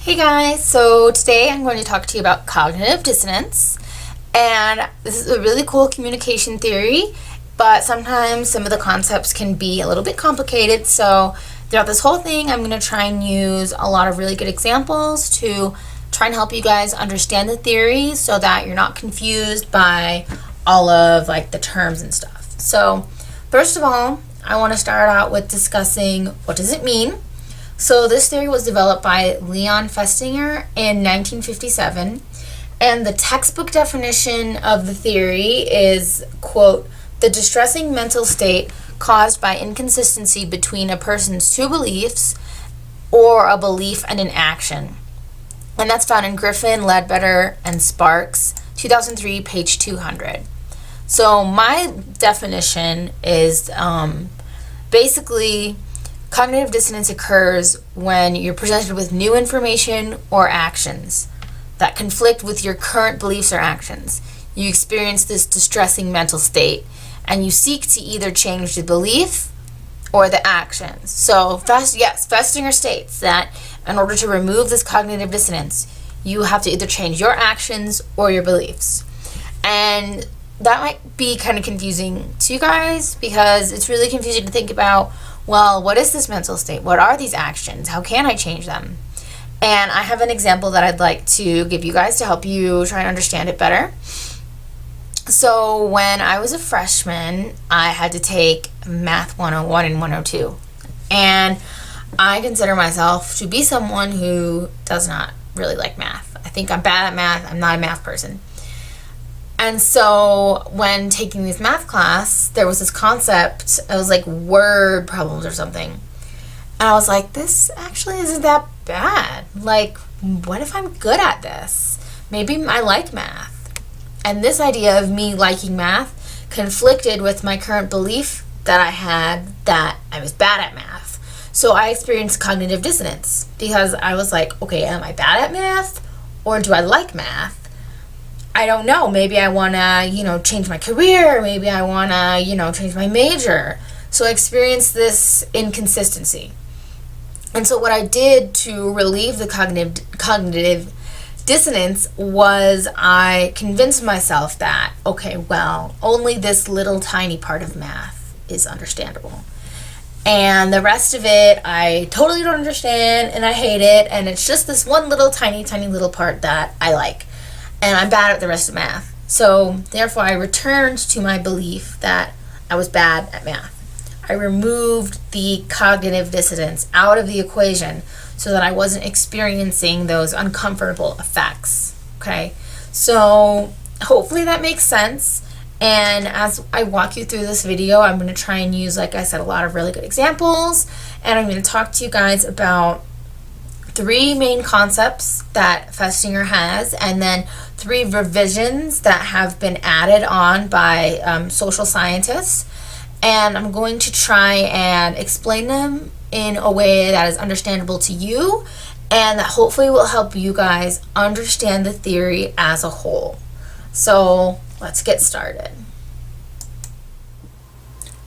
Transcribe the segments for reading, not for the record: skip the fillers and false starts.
Hey guys, so today I'm going to talk to you about cognitive dissonance, and this is a really cool communication theory, but sometimes some of the concepts can be a little bit complicated, so throughout this whole thing I'm going to try and use a lot of really good examples to try and help you guys understand the theory so that you're not confused by all of the terms and stuff. So first of all, I want to start out with discussing what does it mean. So this theory was developed by Leon Festinger in 1957, and the textbook definition of the theory is, quote, the distressing mental state caused by inconsistency between a person's two beliefs or a belief and an action. And that's found in Griffin, Ledbetter, and Sparks, 2003, page 200. So my definition is basically cognitive dissonance occurs when you're presented with new information or actions that conflict with your current beliefs or actions. You experience this distressing mental state, and you seek to either change the belief or the actions. So, Festinger states that in order to remove this cognitive dissonance, you have to either change your actions or your beliefs. And that might be kind of confusing to you guys because it's really confusing to think about, well, what is this mental state? What are these actions? How can I change them? And I have an example that I'd like to give you guys to help you try and understand it better. So when I was a freshman, I had to take Math 101 and 102. And I consider myself to be someone who does not really like math. I think I'm bad at math. I'm not a math person. And so when taking this math class, there was this concept, it was like word problems or something. And I was like, this actually isn't that bad. Like, what if I'm good at this? Maybe I like math. And this idea of me liking math conflicted with my current belief that I had that I was bad at math. So I experienced cognitive dissonance because I was like, okay, am I bad at math or do I like math? I don't know. Maybe I want to, change my career. Maybe I want to, change my major. So I experienced this inconsistency. And so what I did to relieve the cognitive dissonance was I convinced myself that, okay, well, only this little tiny part of math is understandable. And the rest of it, I totally don't understand and I hate it. And it's just this one little tiny little part that I like. And I'm bad at the rest of math. So therefore I returned to my belief that I was bad at math. I removed the cognitive dissonance out of the equation so that I wasn't experiencing those uncomfortable effects. Okay, so hopefully that makes sense. And as I walk you through this video, I'm going to try and use, like I said, a lot of really good examples. And I'm going to talk to you guys about three main concepts that Festinger has, and then three revisions that have been added on by social scientists. And I'm going to try and explain them in a way that is understandable to you and that hopefully will help you guys understand the theory as a whole. So let's get started.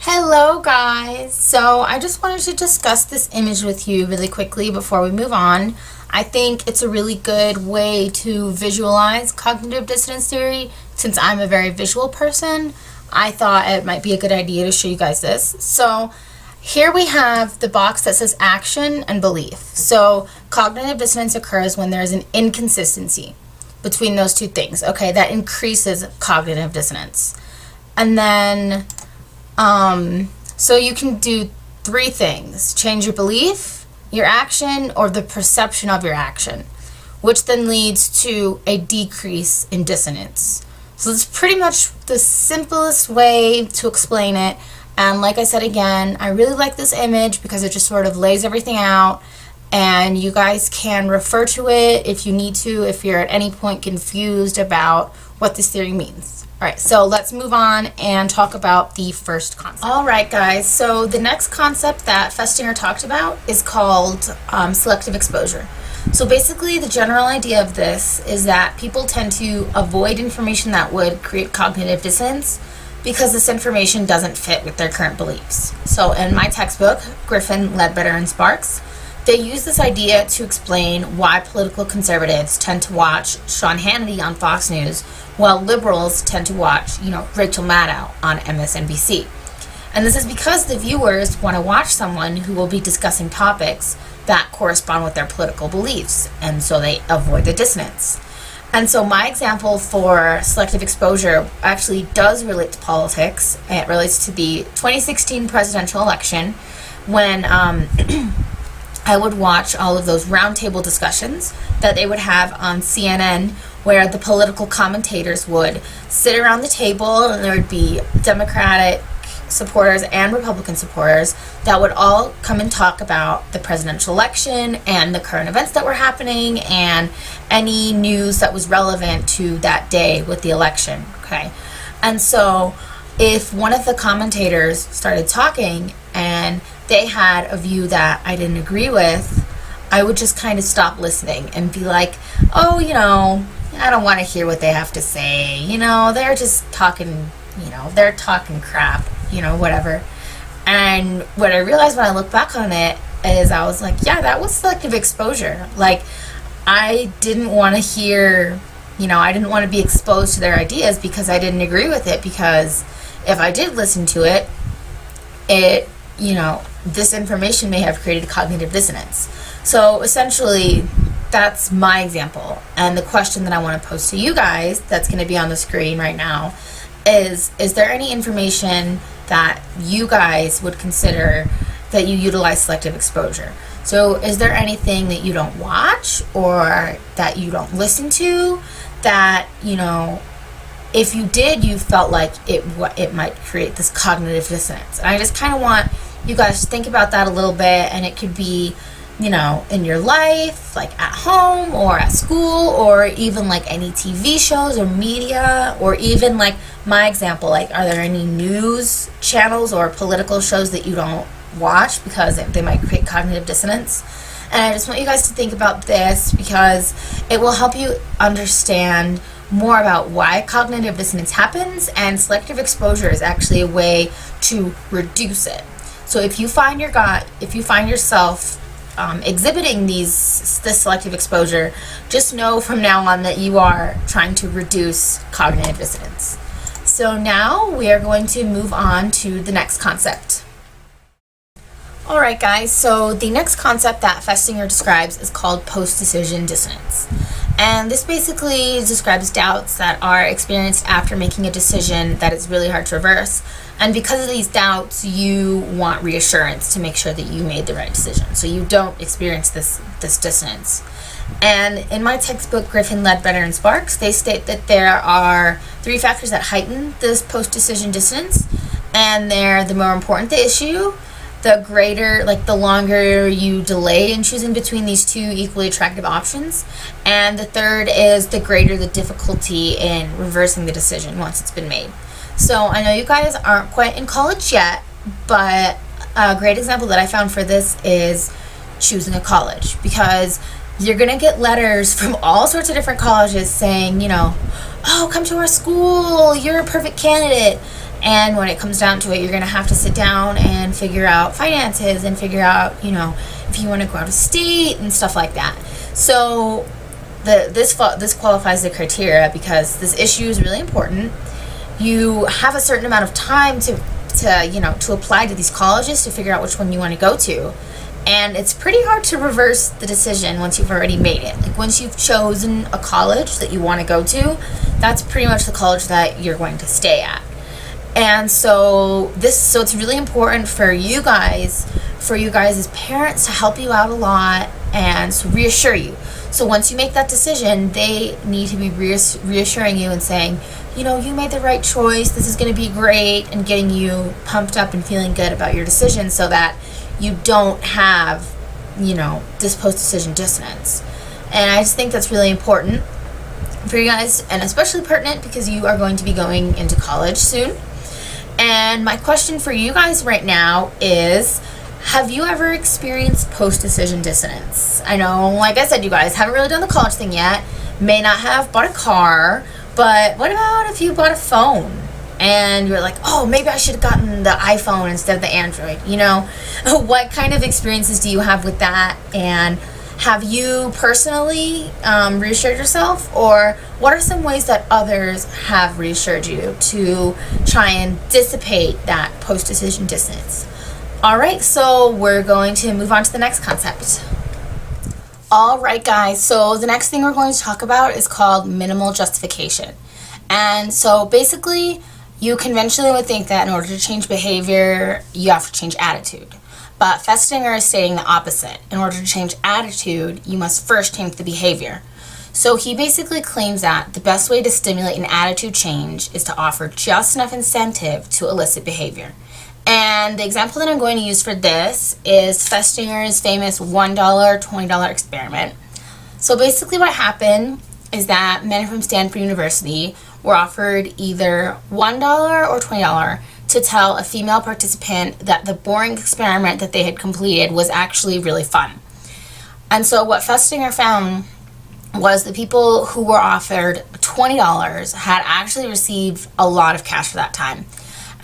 Hello guys, so I just wanted to discuss this image with you really quickly before we move on. I think it's a really good way to visualize cognitive dissonance theory. Since I'm a very visual person, I thought it might be a good idea to show you guys this. So here we have the box that says action and belief. So cognitive dissonance occurs when there's an inconsistency between those two things. Okay, that increases cognitive dissonance. And then so you can do three things: change your belief, your action, or the perception of your action, which then leads to a decrease in dissonance. So it's pretty much the simplest way to explain it. And like I said again, I really like this image because it just sort of lays everything out, and you guys can refer to it if you need to, if you're at any point confused about what this theory means. Alright, so let's move on and talk about the first concept. Alright guys, so the next concept that Festinger talked about is called selective exposure. So basically the general idea of this is that people tend to avoid information that would create cognitive dissonance because this information doesn't fit with their current beliefs. So in my textbook, Griffin, Ledbetter, and Sparks, they use this idea to explain why political conservatives tend to watch Sean Hannity on Fox News while liberals tend to watch, Rachel Maddow on MSNBC. And this is because the viewers want to watch someone who will be discussing topics that correspond with their political beliefs, and so they avoid the dissonance. And so my example for selective exposure actually does relate to politics. It relates to the 2016 presidential election when I would watch all of those roundtable discussions that they would have on CNN, where the political commentators would sit around the table and there would be Democratic supporters and Republican supporters that would all come and talk about the presidential election and the current events that were happening and any news that was relevant to that day with the election. Okay. And so if one of the commentators started talking and they had a view that I didn't agree with, I would just kind of stop listening and be like, oh, I don't want to hear what they have to say. They're just talking, they're talking crap, whatever. And what I realized when I look back on it is I was like, yeah, that was selective exposure. Like, I didn't want to hear, I didn't want to be exposed to their ideas because I didn't agree with it, because if I did listen to it, this information may have created cognitive dissonance. So essentially, that's my example. And the question that I want to pose to you guys, that's going to be on the screen right now, is there any information that you guys would consider that you utilize selective exposure? So is there anything that you don't watch or that you don't listen to that, if you did, you felt like it might create this cognitive dissonance? And I just kind of want you guys to think about that a little bit, and it could be, in your life, like at home or at school, or even like any TV shows or media, or even like my example, like, are there any news channels or political shows that you don't watch because they might create cognitive dissonance? And I just want you guys to think about this because it will help you understand more about why cognitive dissonance happens, and selective exposure is actually a way to reduce it. So if you find yourself exhibiting this selective exposure, just know from now on that you are trying to reduce cognitive dissonance. So now we are going to move on to the next concept. Alright guys, so the next concept that Festinger describes is called post-decision dissonance. And this basically describes doubts that are experienced after making a decision that is really hard to reverse. And because of these doubts, you want reassurance to make sure that you made the right decision, so you don't experience this dissonance. And in my textbook, Griffin, Ledbetter, and Sparks, they state that there are 3 factors that heighten this post-decision dissonance, and they're the more important the issue, the longer you delay in choosing between these 2 equally attractive options, and the third is the greater the difficulty in reversing the decision once it's been made. So I know you guys aren't quite in college yet, but a great example that I found for this is choosing a college, because you're going to get letters from all sorts of different colleges saying, oh, come to our school, you're a perfect candidate. And when it comes down to it, you're going to have to sit down and figure out finances and figure out, if you want to go out of state and stuff like that. So this qualifies the criteria because this issue is really important. You have a certain amount of time to apply to these colleges to figure out which one you want to go to. And it's pretty hard to reverse the decision once you've already made it. Like, once you've chosen a college that you want to go to, that's pretty much the college that you're going to stay at. And so it's really important for you guys as parents to help you out a lot and to reassure you. So once you make that decision, they need to be reassuring you and saying, you made the right choice, this is going to be great, and getting you pumped up and feeling good about your decision so that you don't have, this post-decision dissonance. And I just think that's really important for you guys, and especially pertinent because you are going to be going into college soon. And my question for you guys right now is, have you ever experienced post-decision dissonance? I know, like I said, you guys haven't really done the college thing yet, may not have bought a car, but what about if you bought a phone and you're like, oh, maybe I should have gotten the iPhone instead of the Android, you know? What kind of experiences do you have with that? And have you personally reassured yourself, or what are some ways that others have reassured you to try and dissipate that post-decision dissonance? All right, so we're going to move on to the next concept. All right, guys, so the next thing we're going to talk about is called minimal justification. And so basically, you conventionally would think that in order to change behavior, you have to change attitude. But Festinger is stating the opposite. In order to change attitude, you must first change the behavior. So he basically claims that the best way to stimulate an attitude change is to offer just enough incentive to elicit behavior. And the example that I'm going to use for this is Festinger's famous $1, $20 experiment. So basically what happened is that men from Stanford University were offered either $1 or $20 to tell a female participant that the boring experiment that they had completed was actually really fun. And so what Festinger found was the people who were offered $20 had actually received a lot of cash for that time.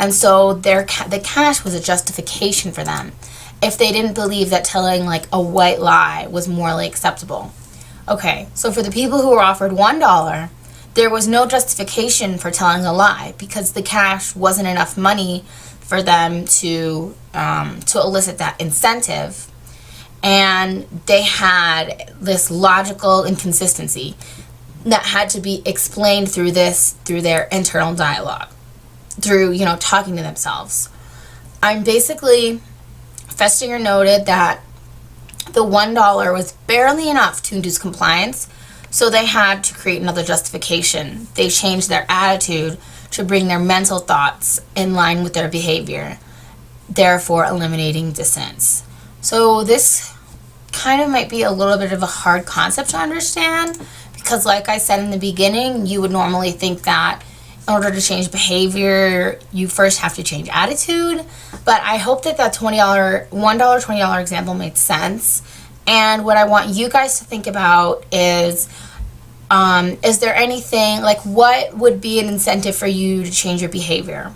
And so the cash was a justification for them if they didn't believe that telling like a white lie was morally acceptable. Okay, so for the people who were offered $1, there was no justification for telling a lie because the cash wasn't enough money for them to elicit that incentive, and they had this logical inconsistency that had to be explained through their internal dialogue, through talking to themselves. Festinger noted that the $1 was barely enough to induce compliance, so they had to create another justification. They changed their attitude to bring their mental thoughts in line with their behavior, therefore eliminating dissonance. So this kind of might be a little bit of a hard concept to understand because, like I said in the beginning, you would normally think that in order to change behavior, you first have to change attitude. But I hope that $1, $20 example made sense. And what I want you guys to think about is there anything, like what would be an incentive for you to change your behavior?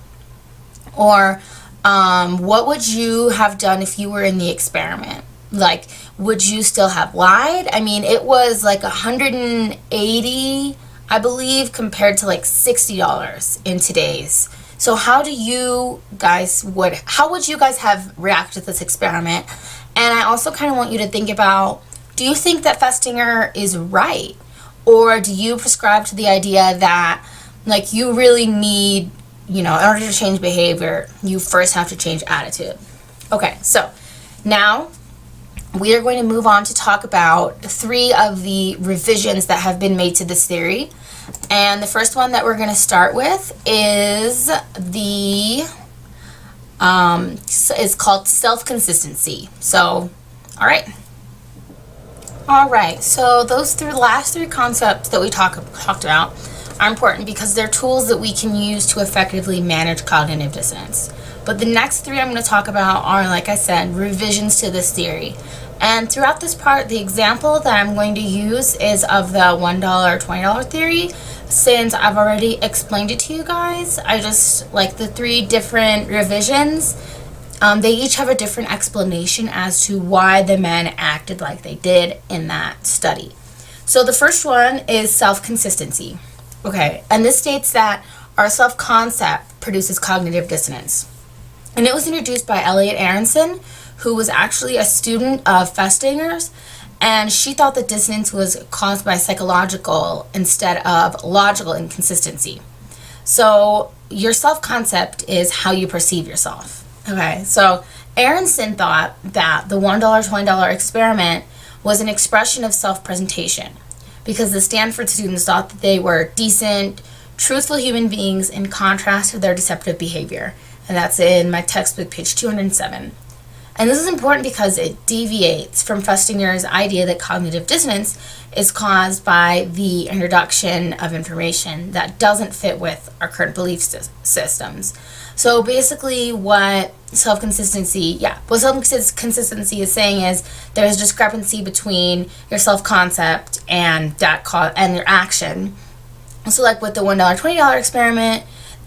Or what would you have done if you were in the experiment? Like, would you still have lied? I mean, it was like $180, I believe, compared to like $60 in today's. So how would you guys have reacted to this experiment? And I also kind of want you to think about, do you think that Festinger is right? Or do you prescribe to the idea that like you really need, in order to change behavior, you first have to change attitude? Okay, so now we are going to move on to talk about 3 of the revisions that have been made to this theory. And the first one that we're going to start with is is called self-consistency. So, all right, so those last three concepts that we talked about are important because they're tools that we can use to effectively manage cognitive dissonance. But the next 3 I'm going to talk about are, like I said, revisions to this theory. And throughout this part, the example that I'm going to use is of the $1, $20 theory. Since I've already explained it to you guys, I just like the 3 different revisions. They each have a different explanation as to why the men acted like they did in that study. So the first one is self-consistency. Okay, and this states that our self-concept produces cognitive dissonance. And it was introduced by Elliot Aronson, who was actually a student of Festinger's, and she thought that dissonance was caused by psychological instead of logical inconsistency. So your self-concept is how you perceive yourself. Okay, so Aronson thought that the $1, $20 experiment was an expression of self-presentation because the Stanford students thought that they were decent, truthful human beings in contrast to their deceptive behavior. And that's in my textbook, page 207. And this is important because it deviates from Festinger's idea that cognitive dissonance is caused by the introduction of information that doesn't fit with our current belief systems. So basically what self-consistency is saying is there's discrepancy between your self-concept and your action. So like with the $1, $20 experiment,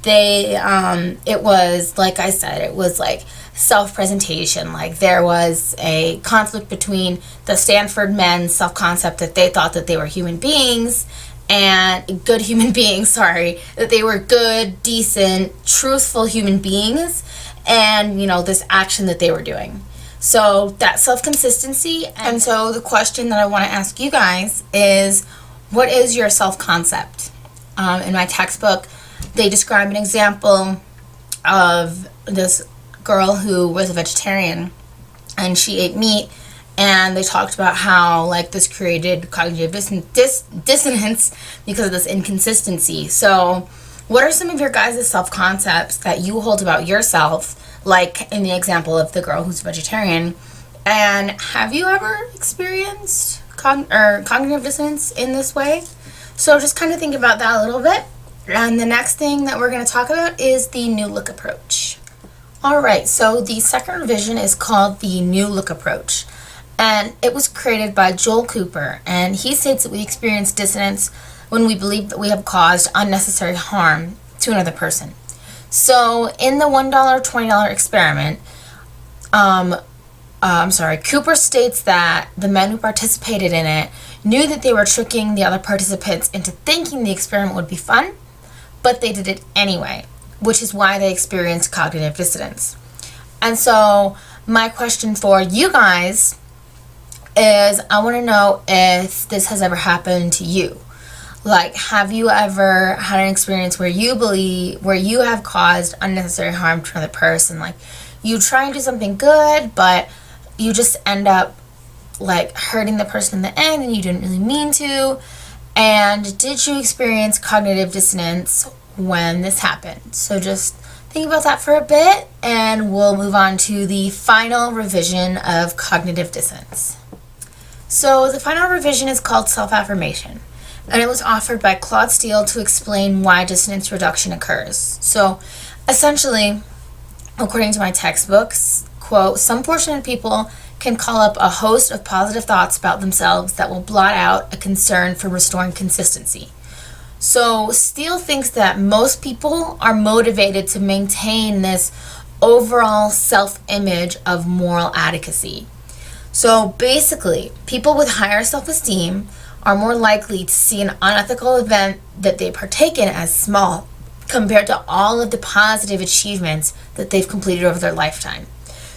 it was, like I said, it was like self-presentation. Like there was a conflict between the Stanford men's self-concept that they thought that they were human beings and good human beings, sorry, that they were good, decent, truthful human beings, and, you know, this action that they were doing. So that self-consistency. And so the question that I want to ask you guys is, what is your self-concept? In my textbook, they describe an example of this girl who was a vegetarian and she ate meat, and they talked about how like this created cognitive dissonance because of this inconsistency. So what are some of your guys' self-concepts that you hold about yourself, like in the example of the girl who's vegetarian? And have you ever experienced cognitive dissonance in this way? So just kind of think about that a little bit. And the next thing that we're going to talk about is the new look approach. Alright, so the second revision is called the new look approach. And it was created by Joel Cooper. And he states that we experience dissonance when we believe that we have caused unnecessary harm to another person. So in the $1, $20 experiment, Cooper states that the men who participated in it knew that they were tricking the other participants into thinking the experiment would be fun, but they did it anyway, which is why they experienced cognitive dissonance. And so my question for you guys is, I want to know if this has ever happened to you. Like, have you ever had an experience where you have caused unnecessary harm to another person? Like, you try and do something good, but you just end up like hurting the person in the end and you didn't really mean to. And did you experience cognitive dissonance when this happened? So just think about that for a bit, and we'll move on to the final revision of cognitive dissonance. So the final revision is called self-affirmation, and it was offered by Claude Steele to explain why dissonance reduction occurs. So essentially, according to my textbooks, quote, some fortunate people can call up a host of positive thoughts about themselves that will blot out a concern for restoring consistency. So Steele thinks that most people are motivated to maintain this overall self-image of moral adequacy. So basically, people with higher self-esteem are more likely to see an unethical event that they partake in as small compared to all of the positive achievements that they've completed over their lifetime.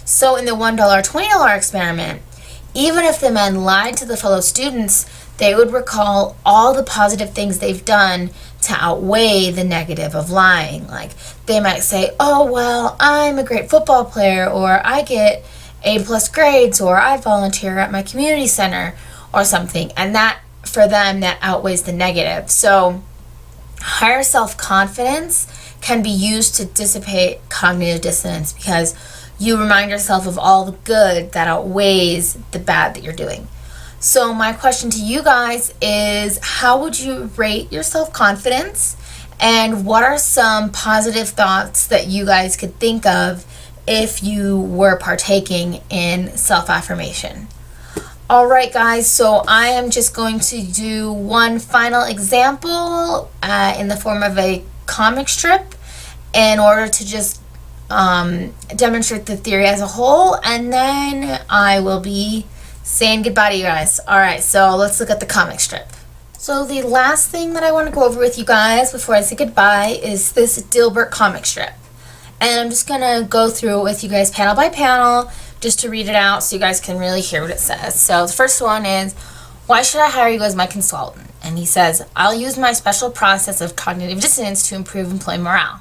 So in the $1, $20 experiment, even if the men lied to the fellow students, they would recall all the positive things they've done to outweigh the negative of lying. Like, they might say, oh, well, I'm a great football player, or I get A+ grades, or I volunteer at my community center, or something. And that, for them, that outweighs the negative. So higher self-confidence can be used to dissipate cognitive dissonance because you remind yourself of all the good that outweighs the bad that you're doing. So my question to you guys is, how would you rate your self-confidence? And what are some positive thoughts that you guys could think of if you were partaking in self-affirmation? Alright guys, so I am just going to do one final example in the form of a comic strip in order to just demonstrate the theory as a whole, and then I will be saying goodbye to you guys. Alright, so let's look at the comic strip. So the last thing that I want to go over with you guys before I say goodbye is this Dilbert comic strip. And I'm just going to go through it with you guys panel by panel just to read it out so you guys can really hear what it says. So the first one is, why should I hire you as my consultant? And he says, I'll use my special process of cognitive dissonance to improve employee morale.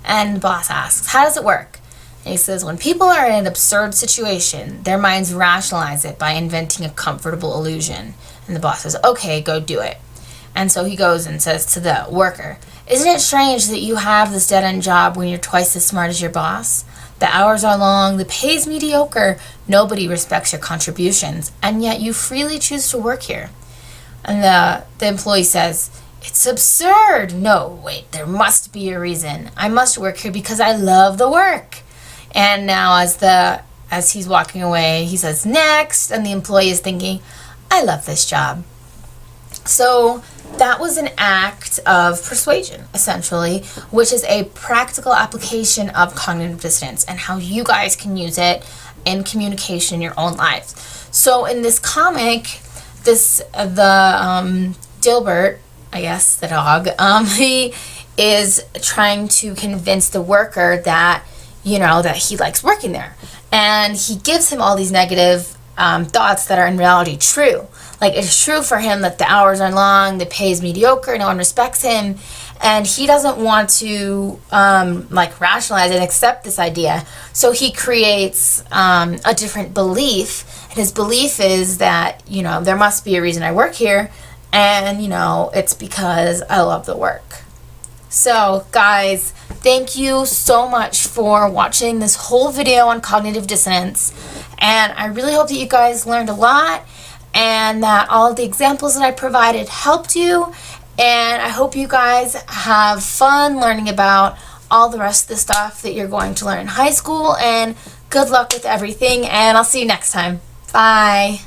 And the boss asks, how does it work? And he says, when people are in an absurd situation, their minds rationalize it by inventing a comfortable illusion. And the boss says, okay, go do it. And so he goes and says to the worker, isn't it strange that you have this dead-end job when you're twice as smart as your boss? The hours are long, the pay's mediocre, nobody respects your contributions, and yet you freely choose to work here. And the employee says, it's absurd. No, wait, there must be a reason. I must work here because I love the work. And now as he's walking away, he says, next, and the employee is thinking, I love this job. So that was an act of persuasion, essentially, which is a practical application of cognitive dissonance and how you guys can use it in communication in your own lives. So in this comic, Dilbert, I guess, the dog, he is trying to convince the worker that, that he likes working there. And he gives him all these negative thoughts that are in reality true. Like, it's true for him that the hours are long, the pay is mediocre, no one respects him, and he doesn't want to rationalize and accept this idea. So he creates a different belief, and his belief is that, there must be a reason I work here, and, it's because I love the work. So, guys, thank you so much for watching this whole video on cognitive dissonance, and I really hope that you guys learned a lot, and that all of the examples that I provided helped you, and I hope you guys have fun learning about all the rest of the stuff that you're going to learn in high school, and good luck with everything, and I'll see you next time. Bye.